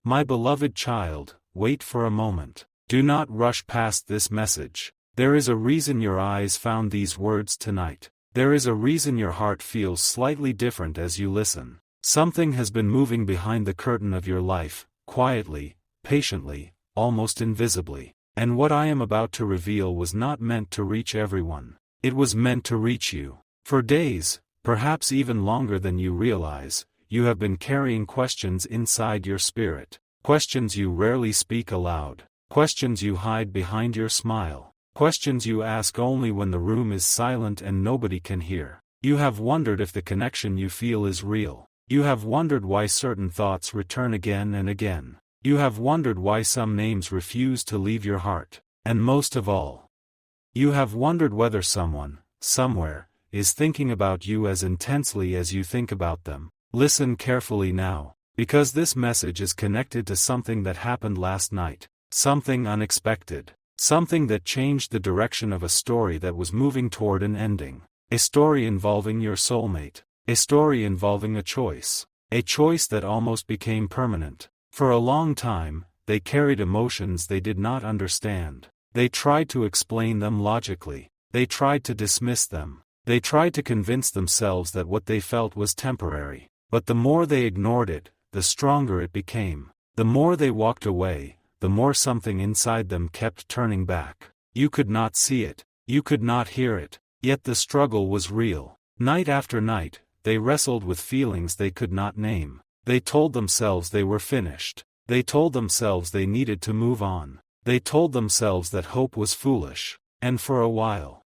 My beloved child, wait for a moment. Do not rush past this message. There is a reason your eyes found these words tonight. There is a reason your heart feels slightly different as you listen. Something has been moving behind the curtain of your life, quietly, patiently, almost invisibly. And what I am about to reveal was not meant to reach everyone. It was meant to reach you. For days, perhaps even longer than you realize, you have been carrying questions inside your spirit. Questions you rarely speak aloud. Questions you hide behind your smile. Questions you ask only when the room is silent and nobody can hear. You have wondered if the connection you feel is real. You have wondered why certain thoughts return again and again. You have wondered why some names refuse to leave your heart. And most of all, you have wondered whether someone, somewhere, is thinking about you as intensely as you think about them. Listen carefully now, because this message is connected to something that happened last night. Something unexpected. Something that changed the direction of a story that was moving toward an ending. A story involving your soulmate. A story involving a choice. A choice that almost became permanent. For a long time, they carried emotions they did not understand. They tried to explain them logically. They tried to dismiss them. They tried to convince themselves that what they felt was temporary. But the more they ignored it, the stronger it became. The more they walked away, the more something inside them kept turning back. You could not see it. You could not hear it. Yet the struggle was real. Night after night, they wrestled with feelings they could not name. They told themselves they were finished. They told themselves they needed to move on. They told themselves that hope was foolish. And for a while,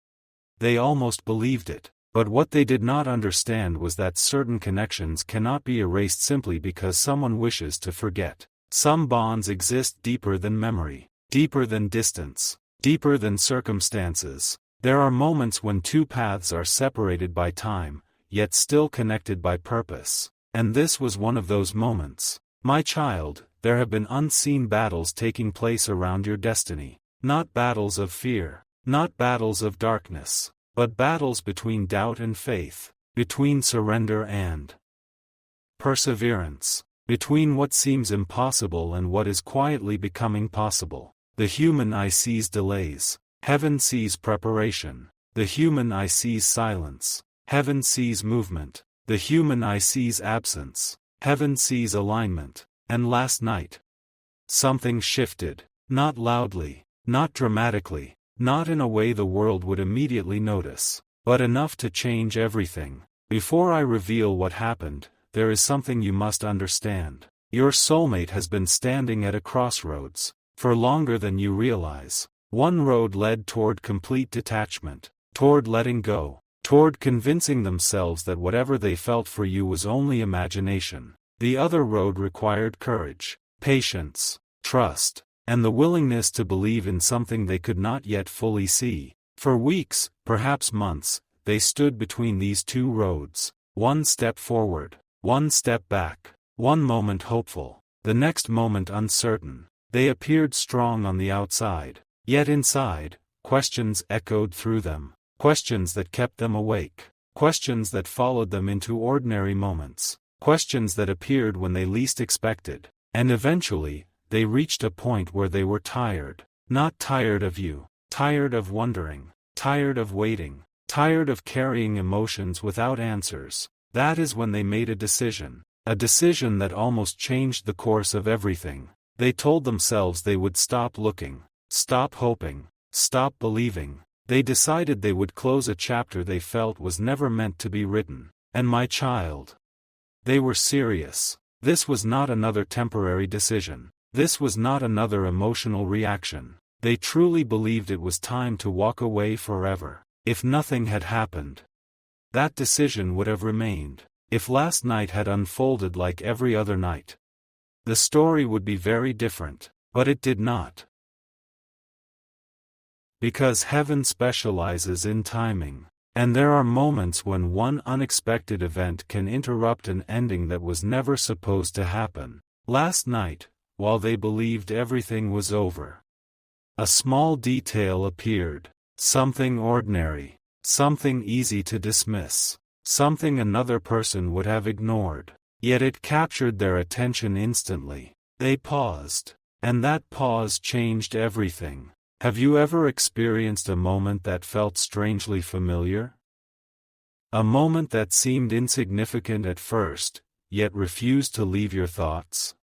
they almost believed it. But what they did not understand was that certain connections cannot be erased simply because someone wishes to forget. Some bonds exist deeper than memory, deeper than distance, deeper than circumstances. There are moments when two paths are separated by time, yet still connected by purpose. And this was one of those moments. My child, there have been unseen battles taking place around your destiny. Not battles of fear, not battles of darkness, but battles between doubt and faith, between surrender and perseverance. Between what seems impossible and what is quietly becoming possible. The human eye sees delays. Heaven sees preparation. The human eye sees silence. Heaven sees movement. The human eye sees absence. Heaven sees alignment. And last night, something shifted. Not loudly, not dramatically, not in a way the world would immediately notice, but enough to change everything. Before I reveal what happened, there is something you must understand. Your soulmate has been standing at a crossroads, for longer than you realize. One road led toward complete detachment, toward letting go, toward convincing themselves that whatever they felt for you was only imagination. The other road required courage, patience, trust, and the willingness to believe in something they could not yet fully see. For weeks, perhaps months, they stood between these two roads. One step forward. One step back, one moment hopeful, the next moment uncertain. They appeared strong on the outside, yet inside, questions echoed through them, questions that kept them awake, questions that followed them into ordinary moments, questions that appeared when they least expected, and eventually, they reached a point where they were tired. Not tired of you, tired of wondering, tired of waiting, tired of carrying emotions without answers. That is when they made a decision that almost changed the course of everything. They told themselves they would stop looking, stop hoping, stop believing. They decided they would close a chapter they felt was never meant to be written. And my child, they were serious. This was not another temporary decision. This was not another emotional reaction. They truly believed it was time to walk away forever. If nothing had happened, that decision would have remained. If last night had unfolded like every other night, the story would be very different, but it did not. Because heaven specializes in timing, and there are moments when one unexpected event can interrupt an ending that was never supposed to happen. Last night, while they believed everything was over, a small detail appeared, something ordinary. Something easy to dismiss. Something another person would have ignored. Yet it captured their attention instantly. They paused. And that pause changed everything. Have you ever experienced a moment that felt strangely familiar? A moment that seemed insignificant at first, yet refused to leave your thoughts?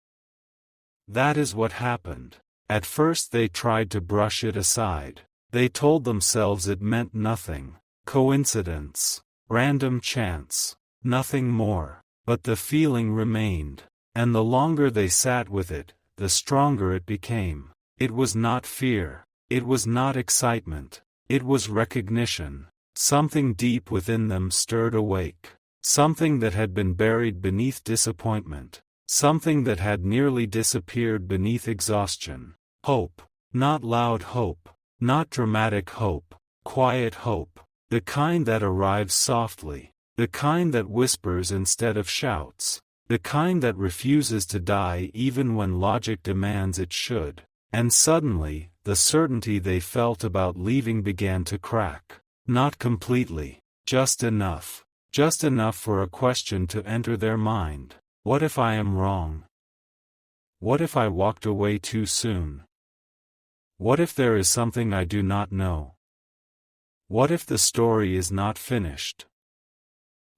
That is what happened. At first they tried to brush it aside. They told themselves it meant nothing. Coincidence. Random chance. Nothing more. But the feeling remained. And the longer they sat with it, the stronger it became. It was not fear. It was not excitement. It was recognition. Something deep within them stirred awake. Something that had been buried beneath disappointment. Something that had nearly disappeared beneath exhaustion. Hope. Not loud hope. Not dramatic hope. Quiet hope. The kind that arrives softly. The kind that whispers instead of shouts. The kind that refuses to die even when logic demands it should. And suddenly, the certainty they felt about leaving began to crack. Not completely. Just enough. Just enough for a question to enter their mind. What if I am wrong? What if I walked away too soon? What if there is something I do not know? What if the story is not finished?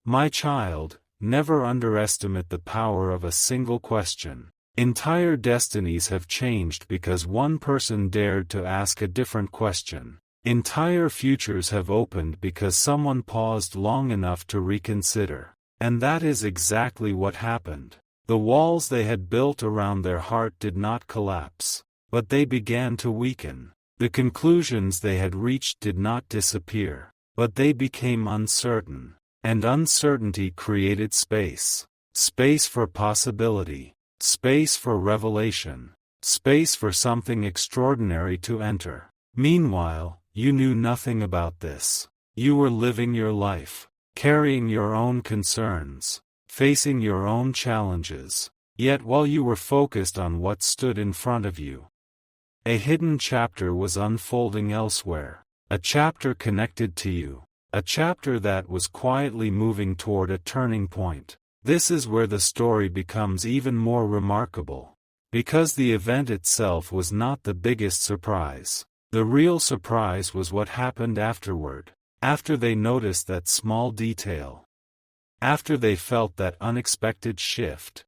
My child, never underestimate the power of a single question. Entire destinies have changed because one person dared to ask a different question. Entire futures have opened because someone paused long enough to reconsider. And that is exactly what happened. The walls they had built around their heart did not collapse, but they began to weaken. The conclusions they had reached did not disappear, but they became uncertain. And uncertainty created space. Space for possibility. Space for revelation. Space for something extraordinary to enter. Meanwhile, you knew nothing about this. You were living your life, carrying your own concerns, facing your own challenges. Yet while you were focused on what stood in front of you, a hidden chapter was unfolding elsewhere. A chapter connected to you. A chapter that was quietly moving toward a turning point. This is where the story becomes even more remarkable. Because the event itself was not the biggest surprise. The real surprise was what happened afterward. After they noticed that small detail. After they felt that unexpected shift.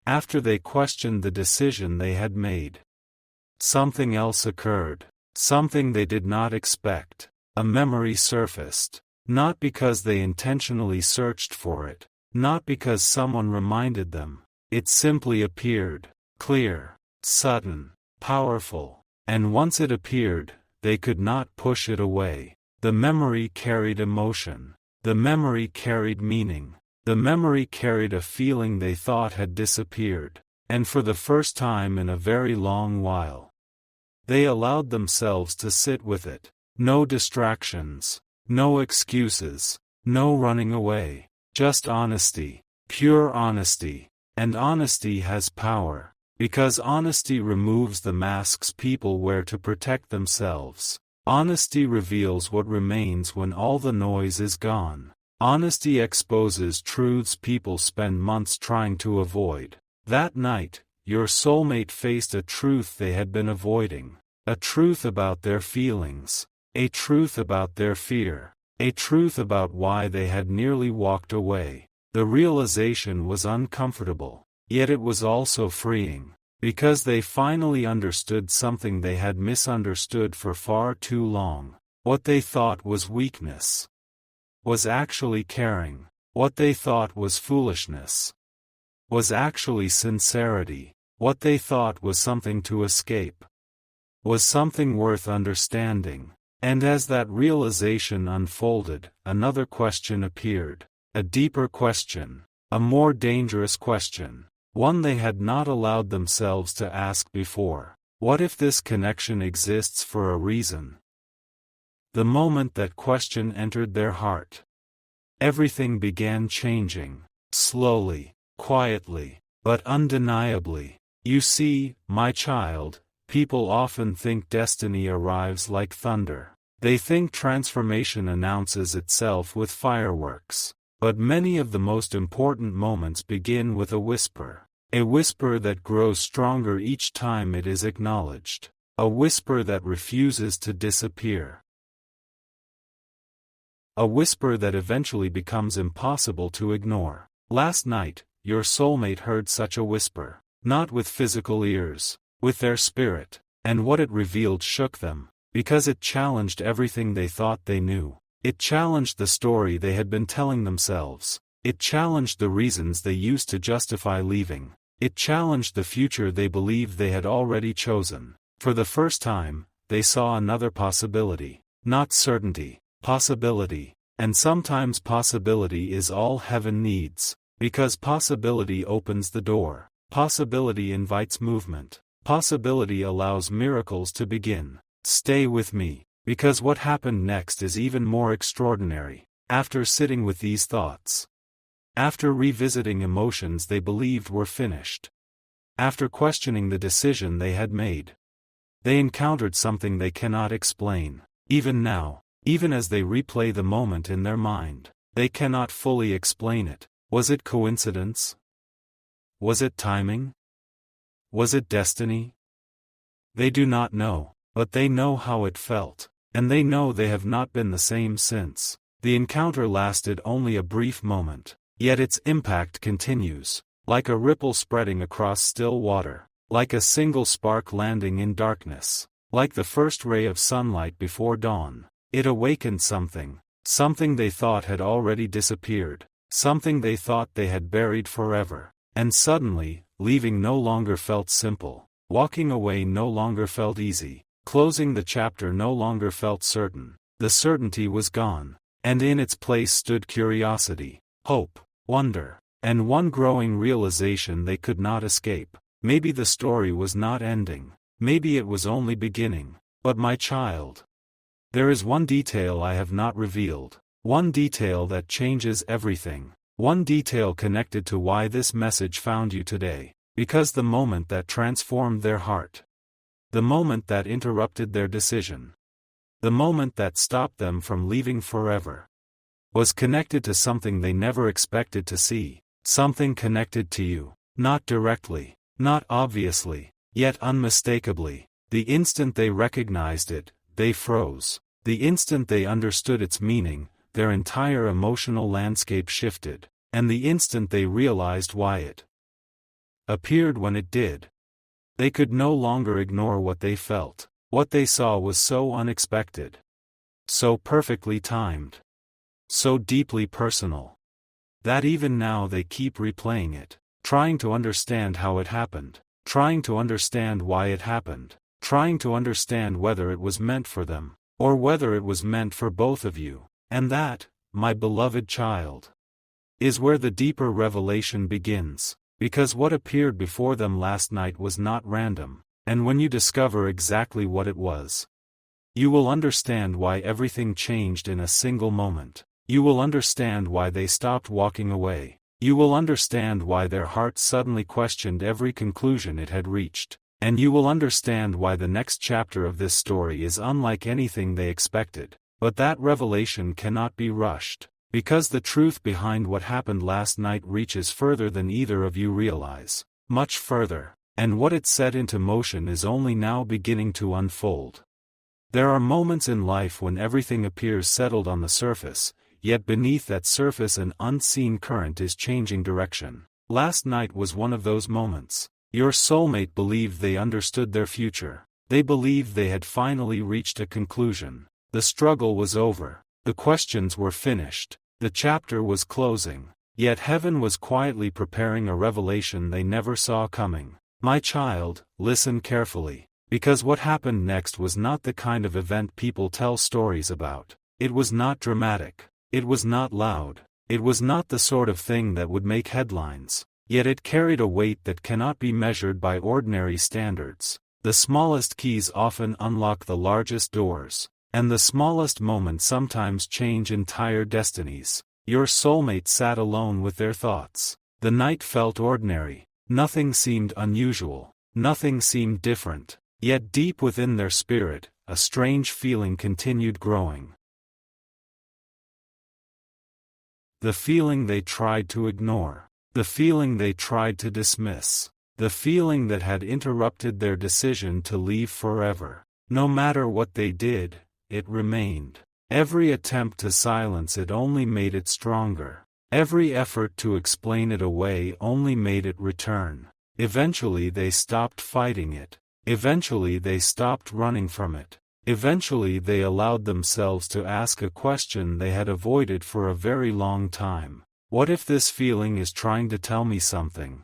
After they questioned the decision they had made. Something else occurred. Something they did not expect. A memory surfaced. Not because they intentionally searched for it. Not because someone reminded them. It simply appeared. Clear. Sudden. Powerful. And once it appeared, they could not push it away. The memory carried emotion. The memory carried meaning. The memory carried a feeling they thought had disappeared. And for the first time in a very long while, they allowed themselves to sit with it. No distractions. No excuses. No running away. Just honesty. Pure honesty. And honesty has power. Because honesty removes the masks people wear to protect themselves. Honesty reveals what remains when all the noise is gone. Honesty exposes truths people spend months trying to avoid. That night, your soulmate faced a truth they had been avoiding. A truth about their feelings. A truth about their fear. A truth about why they had nearly walked away. The realization was uncomfortable. Yet it was also freeing, because they finally understood something they had misunderstood for far too long. What they thought was weakness was actually caring. What they thought was foolishness was actually sincerity. What they thought was something to escape was something worth understanding. And as that realization unfolded, another question appeared. A deeper question. A more dangerous question. One they had not allowed themselves to ask before. What if this connection exists for a reason? The moment that question entered their heart, everything began changing. Slowly, quietly, but undeniably. You see, my child, people often think destiny arrives like thunder. They think transformation announces itself with fireworks. But many of the most important moments begin with a whisper. A whisper that grows stronger each time it is acknowledged. A whisper that refuses to disappear. A whisper that eventually becomes impossible to ignore. Last night, your soulmate heard such a whisper, not with physical ears, with their spirit, and what it revealed shook them, because it challenged everything they thought they knew. It challenged the story they had been telling themselves. It challenged the reasons they used to justify leaving. It challenged the future they believed they had already chosen. For the first time, they saw another possibility. Not certainty, possibility. And sometimes possibility is all heaven needs. Because possibility opens the door. Possibility invites movement. Possibility allows miracles to begin. Stay with me, because what happened next is even more extraordinary. After sitting with these thoughts, after revisiting emotions they believed were finished, after questioning the decision they had made, they encountered something they cannot explain. Even now, even as they replay the moment in their mind, they cannot fully explain it. Was it coincidence? Was it timing? Was it destiny? They do not know, but they know how it felt, and they know they have not been the same since. The encounter lasted only a brief moment, yet its impact continues, like a ripple spreading across still water, like a single spark landing in darkness, like the first ray of sunlight before dawn. It awakened something, something they thought had already disappeared, something they thought they had buried forever. And suddenly, leaving no longer felt simple, walking away no longer felt easy, closing the chapter no longer felt certain. The certainty was gone, and in its place stood curiosity, hope, wonder, and one growing realization they could not escape. Maybe the story was not ending, maybe it was only beginning. But my child, there is one detail I have not revealed, one detail that changes everything. One detail connected to why this message found you today, because the moment that transformed their heart, the moment that interrupted their decision, the moment that stopped them from leaving forever, was connected to something they never expected to see, something connected to you, not directly, not obviously, yet unmistakably. The instant they recognized it, they froze. The instant they understood its meaning, their entire emotional landscape shifted, and the instant they realized why it appeared when it did, they could no longer ignore what they felt. What they saw was so unexpected, so perfectly timed, so deeply personal, that even now they keep replaying it, trying to understand how it happened, trying to understand why it happened, trying to understand whether it was meant for them, or whether it was meant for both of you. And that, my beloved child, is where the deeper revelation begins, because what appeared before them last night was not random, and when you discover exactly what it was, you will understand why everything changed in a single moment. You will understand why they stopped walking away. You will understand why their heart suddenly questioned every conclusion it had reached, and you will understand why the next chapter of this story is unlike anything they expected. But that revelation cannot be rushed, because the truth behind what happened last night reaches further than either of you realize, much further, and what it set into motion is only now beginning to unfold. There are moments in life when everything appears settled on the surface, yet beneath that surface an unseen current is changing direction. Last night was one of those moments. Your soulmate believed they understood their future. They believed they had finally reached a conclusion. The struggle was over, the questions were finished, the chapter was closing, yet heaven was quietly preparing a revelation they never saw coming. My child, listen carefully, because what happened next was not the kind of event people tell stories about. It was not dramatic, it was not loud, it was not the sort of thing that would make headlines, yet it carried a weight that cannot be measured by ordinary standards. The smallest keys often unlock the largest doors. And the smallest moments sometimes change entire destinies. Your soulmate sat alone with their thoughts. The night felt ordinary, nothing seemed unusual, nothing seemed different, yet deep within their spirit, a strange feeling continued growing. The feeling they tried to ignore. the feeling they tried to dismiss, the feeling that had interrupted their decision to leave forever. No matter what they did, it remained. Every attempt to silence it only made it stronger. Every effort to explain it away only made it return. Eventually they stopped fighting it. Eventually they stopped running from it. Eventually they allowed themselves to ask a question they had avoided for a very long time. What if this feeling is trying to tell me something?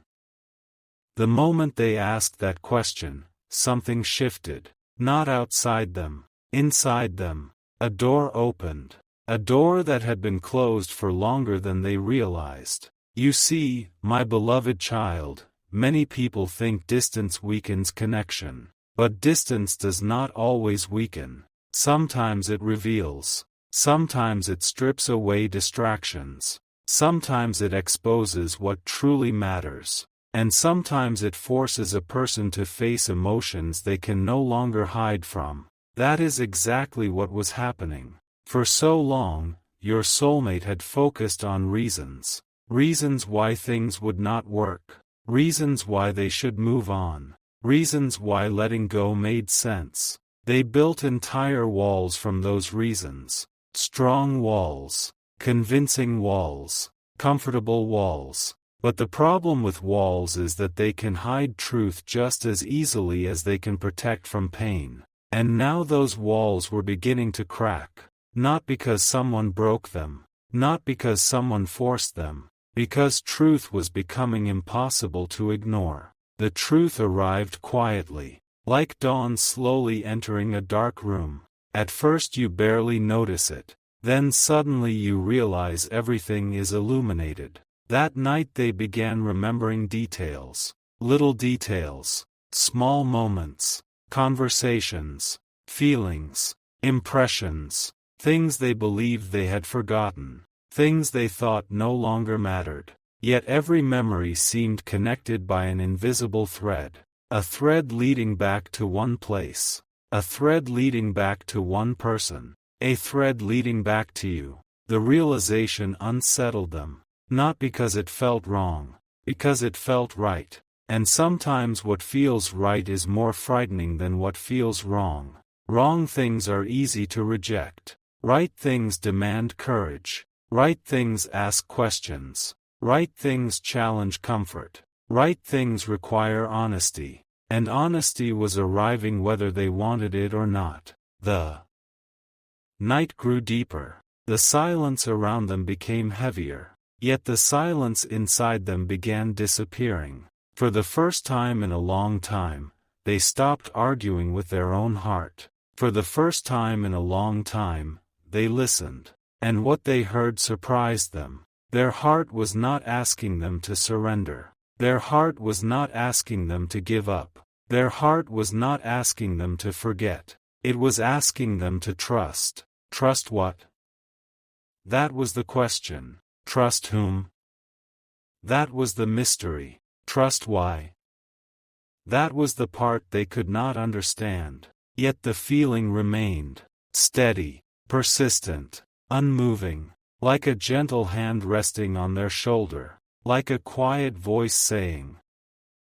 The moment they asked that question, something shifted. Not outside them, inside them. A door opened. A door that had been closed for longer than they realized. You see, my beloved child, many people think distance weakens connection. But distance does not always weaken. Sometimes it reveals. Sometimes it strips away distractions. Sometimes it exposes what truly matters. And sometimes it forces a person to face emotions they can no longer hide from. That is exactly what was happening. For so long, your soulmate had focused on reasons. Reasons why things would not work. Reasons why they should move on. Reasons why letting go made sense. They built entire walls from those reasons. Strong walls. Convincing walls. Comfortable walls. But the problem with walls is that they can hide truth just as easily as they can protect from pain. And now those walls were beginning to crack. Not because someone broke them. Not because someone forced them. Because truth was becoming impossible to ignore. The truth arrived quietly, like dawn slowly entering a dark room. At first you barely notice it. Then suddenly you realize everything is illuminated. That night they began remembering details. Little details. Small moments. Conversations. Feelings. Impressions. Things they believed they had forgotten. Things they thought no longer mattered. Yet every memory seemed connected by an invisible thread. A thread leading back to one place. A thread leading back to one person. A thread leading back to you. The realization unsettled them. Not because it felt wrong. Because it felt right. And sometimes what feels right is more frightening than what feels wrong. Wrong things are easy to reject. Right things demand courage. Right things ask questions. Right things challenge comfort. Right things require honesty. And honesty was arriving whether they wanted it or not. The night grew deeper. The silence around them became heavier. Yet the silence inside them began disappearing. For the first time in a long time, they stopped arguing with their own heart. For the first time in a long time, they listened. And what they heard surprised them. Their heart was not asking them to surrender. Their heart was not asking them to give up. Their heart was not asking them to forget. It was asking them to trust. Trust what? That was the question. Trust whom? That was the mystery. Trust why? That was the part they could not understand. Yet the feeling remained. Steady. Persistent. Unmoving. Like a gentle hand resting on their shoulder. Like a quiet voice saying,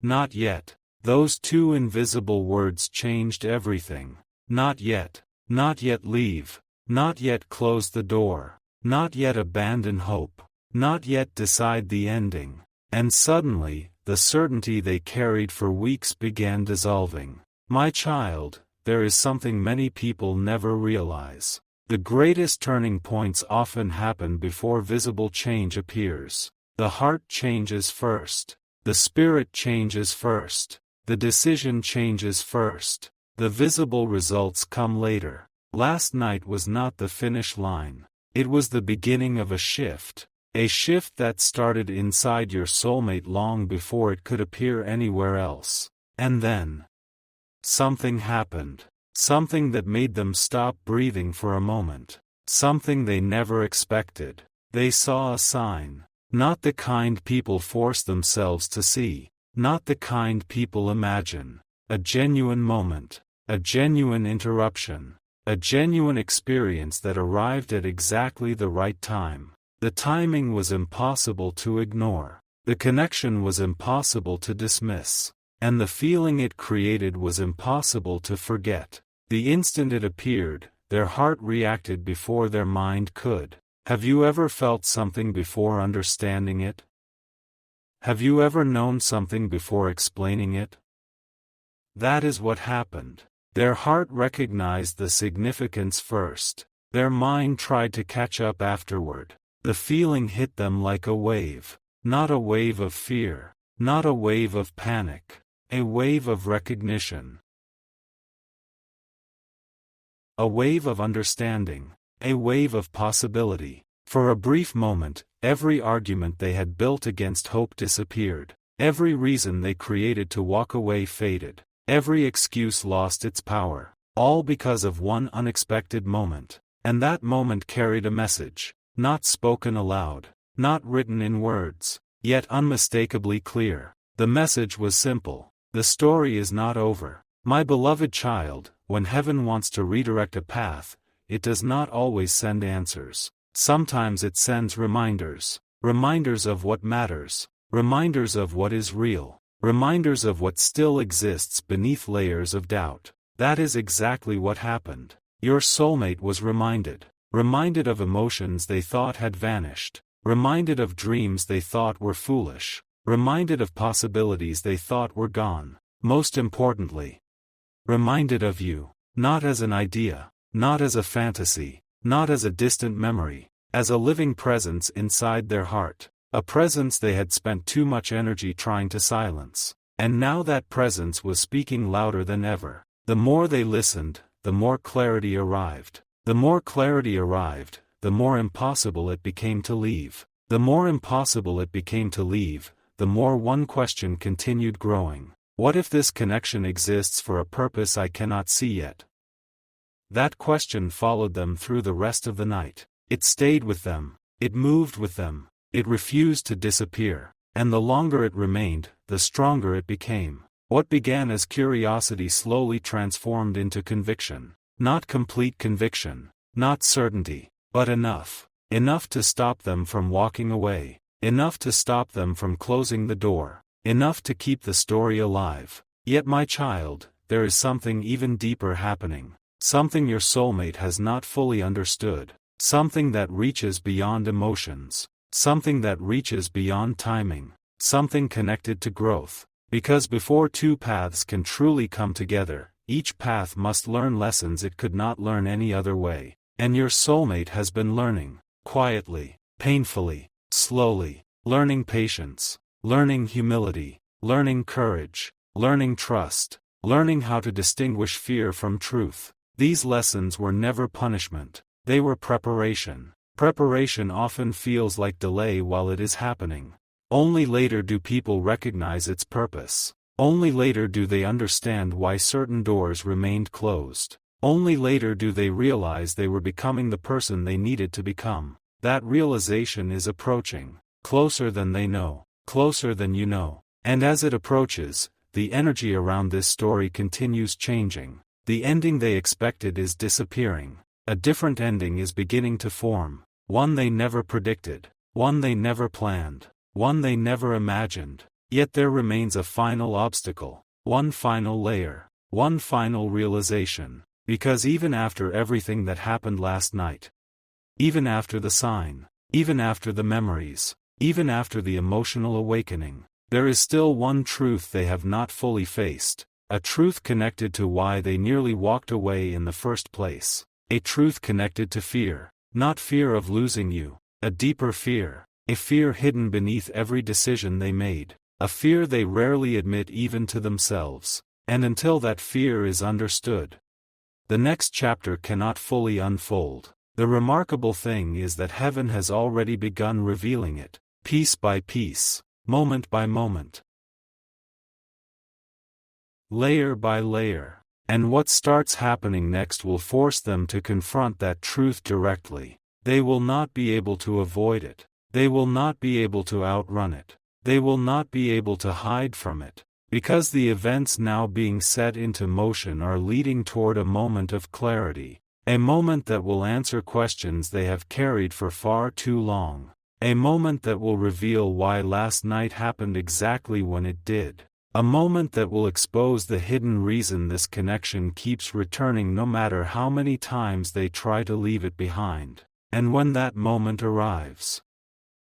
"Not yet." Those two invisible words changed everything. Not yet. Not yet leave. Not yet close the door. Not yet abandon hope. Not yet decide the ending. And suddenly, the certainty they carried for weeks began dissolving. My child, there is something many people never realize. The greatest turning points often happen before visible change appears. The heart changes first. The spirit changes first. The decision changes first. The visible results come later. Last night was not the finish line. It was the beginning of a shift. A shift that started inside your soulmate long before it could appear anywhere else. And then something happened. Something that made them stop breathing for a moment. Something they never expected. They saw a sign. Not the kind people force themselves to see. Not the kind people imagine. A genuine moment. A genuine interruption. A genuine experience that arrived at exactly the right time. The timing was impossible to ignore. The connection was impossible to dismiss, and the feeling it created was impossible to forget. The instant it appeared, their heart reacted before their mind could. Have you ever felt something before understanding it? Have you ever known something before explaining it? That is what happened. Their heart recognized the significance first. Their mind tried to catch up afterward. The feeling hit them like a wave. Not a wave of fear. Not a wave of panic. A wave of recognition. A wave of understanding. A wave of possibility. For a brief moment, every argument they had built against hope disappeared. Every reason they created to walk away faded. Every excuse lost its power. All because of one unexpected moment. And that moment carried a message. Not spoken aloud. Not written in words. Yet unmistakably clear. The message was simple. The story is not over. My beloved child, when heaven wants to redirect a path, it does not always send answers. Sometimes it sends reminders. Reminders of what matters. Reminders of what is real. Reminders of what still exists beneath layers of doubt. That is exactly what happened. Your soulmate was reminded. Reminded of emotions they thought had vanished. Reminded of dreams they thought were foolish. Reminded of possibilities they thought were gone. Most importantly, reminded of you. Not as an idea. Not as a fantasy. Not as a distant memory. As a living presence inside their heart. A presence they had spent too much energy trying to silence. And now that presence was speaking louder than ever. The more they listened, the more clarity arrived. The more clarity arrived, the more impossible it became to leave. The more impossible it became to leave, the more one question continued growing. What if this connection exists for a purpose I cannot see yet? That question followed them through the rest of the night. It stayed with them. It moved with them. It refused to disappear. And the longer it remained, the stronger it became. What began as curiosity slowly transformed into conviction. Not complete conviction. Not certainty. But enough. Enough to stop them from walking away. Enough to stop them from closing the door. Enough to keep the story alive. Yet my child, there is something even deeper happening. Something your soulmate has not fully understood. Something that reaches beyond emotions. Something that reaches beyond timing. Something connected to growth. Because before two paths can truly come together, each path must learn lessons it could not learn any other way. And your soulmate has been learning. Quietly. Painfully. Slowly. Learning patience. Learning humility. Learning courage. Learning trust. Learning how to distinguish fear from truth. These lessons were never punishment. They were preparation. Preparation often feels like delay while it is happening. Only later do people recognize its purpose. Only later do they understand why certain doors remained closed. Only later do they realize they were becoming the person they needed to become. That realization is approaching. Closer than they know. Closer than you know. And as it approaches, the energy around this story continues changing. The ending they expected is disappearing. A different ending is beginning to form. One they never predicted. One they never planned. One they never imagined. Yet there remains a final obstacle. One final layer. One final realization. Because even after everything that happened last night, even after the sign, even after the memories, even after the emotional awakening, there is still one truth they have not fully faced. A truth connected to why they nearly walked away in the first place. A truth connected to fear. Not fear of losing you. A deeper fear. A fear hidden beneath every decision they made. A fear they rarely admit even to themselves. And until that fear is understood, the next chapter cannot fully unfold. The remarkable thing is that heaven has already begun revealing it, piece by piece, moment by moment, layer by layer. And what starts happening next will force them to confront that truth directly. They will not be able to avoid it. They will not be able to outrun it. They will not be able to hide from it. Because the events now being set into motion are leading toward a moment of clarity. A moment that will answer questions they have carried for far too long. A moment that will reveal why last night happened exactly when it did. A moment that will expose the hidden reason this connection keeps returning no matter how many times they try to leave it behind. And when that moment arrives,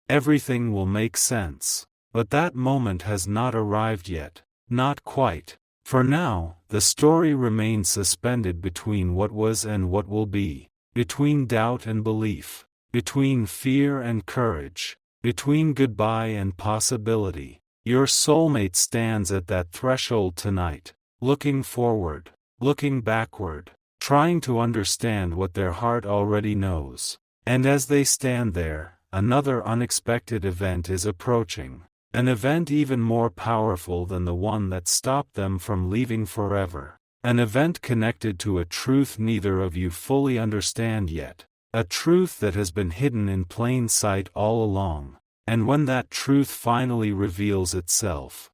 everything will make sense. But that moment has not arrived yet. Not quite. For now, the story remains suspended between what was and what will be, between doubt and belief, between fear and courage, between goodbye and possibility. Your soulmate stands at that threshold tonight, looking forward, looking backward, trying to understand what their heart already knows. And as they stand there, another unexpected event is approaching. An event even more powerful than the one that stopped them from leaving forever. An event connected to a truth neither of you fully understand yet. A truth that has been hidden in plain sight all along. And when that truth finally reveals itself,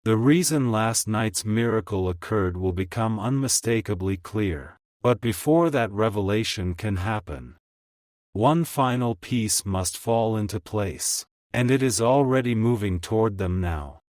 the reason last night's miracle occurred will become unmistakably clear. But before that revelation can happen, one final piece must fall into place. And it is already moving toward them now.